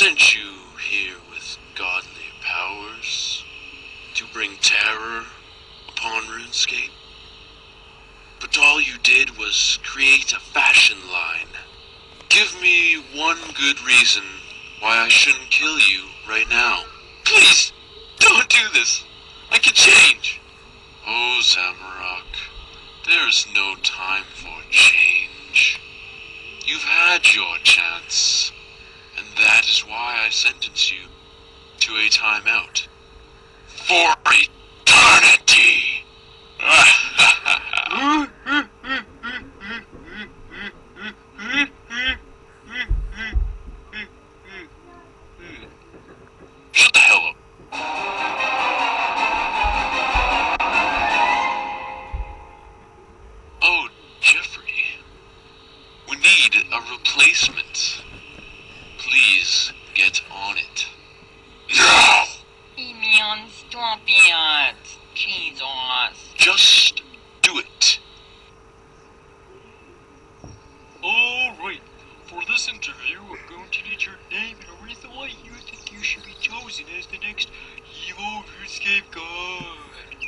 sent you here with godly powers to bring terror upon RuneScape. But all you did was create a fashion line. Give me one good reason why I shouldn't kill you right now. Please, don't do this. I can change. Oh, Zamorak, there's no time for change. You've had your chance, and that is why I sentence you to a timeout. For eternity! Shut the hell up. Oh, Jeffrey. We need a replacement. Please get on it. Now! Damian, stop it. Jesus. Just do it. Alright, for this interview, I'm going to need your name and a reason why you think you should be chosen as the next evil RuneScape god.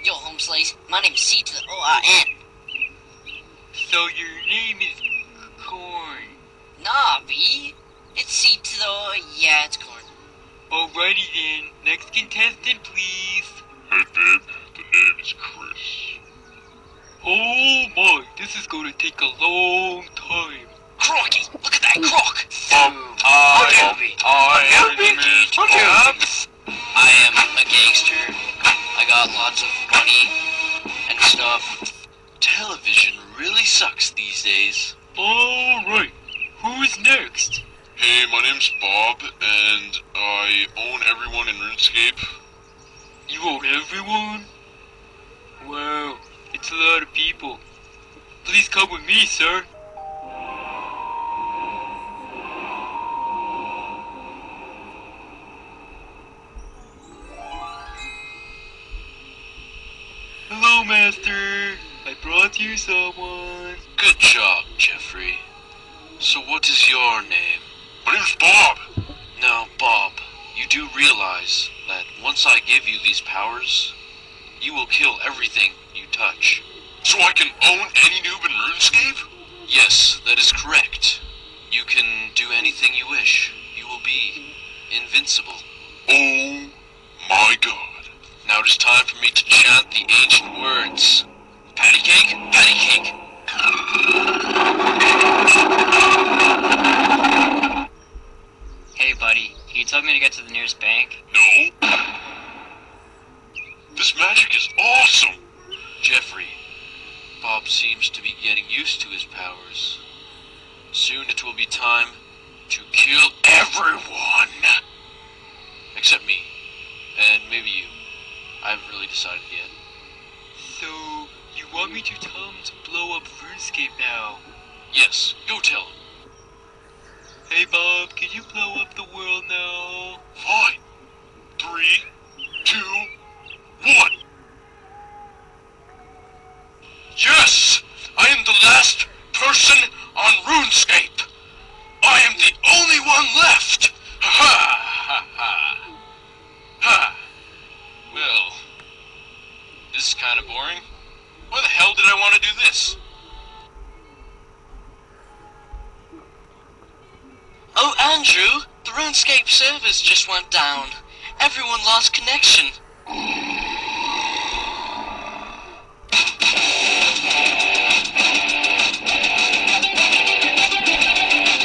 Yo, home slice. My name's C to the O-I-N. So your name is Corn. Nah, B. It's C to the O. Yeah, it's corn. Alrighty then, next contestant please. Hey babe, the name is Chris. Oh my, this is gonna take a long time. Crocky! Look at that croc! I am a gangster. I got lots of money and stuff. Television really sucks these days. Alright, who's next? Hey, my name's Bob, and I own everyone in RuneScape. You own everyone? Wow, it's a lot of people. Please come with me, sir. Hello, Master. I brought you someone. Good job, Jeffrey. So what is your name? My name's Bob. Now, Bob, you do realize that once I give you these powers, you will kill everything you touch. So I can own any noob in RuneScape? Yes, that is correct. You can do anything you wish. You will be invincible. Oh my god. Now it is time for me to chant the ancient words. Patty cake, patty cake. Hey, buddy. Can you tell me to get to the nearest bank? No. This magic is awesome. Jeffrey, Bob seems to be getting used to his powers. Soon it will be time to kill everyone. Except me. And maybe you. I haven't really decided yet. So, you want me to tell him to blow up RuneScape now? Yes, go tell him. Hey Bob, can you blow up the world now? Fine. 3, 2, 1. Yes! I am the last person on RuneScape! I am the only one left! Ha ha ha! Ha! Well, this is kinda boring. Why the hell did I want to do this? Oh, Andrew, the RuneScape servers just went down. Everyone lost connection.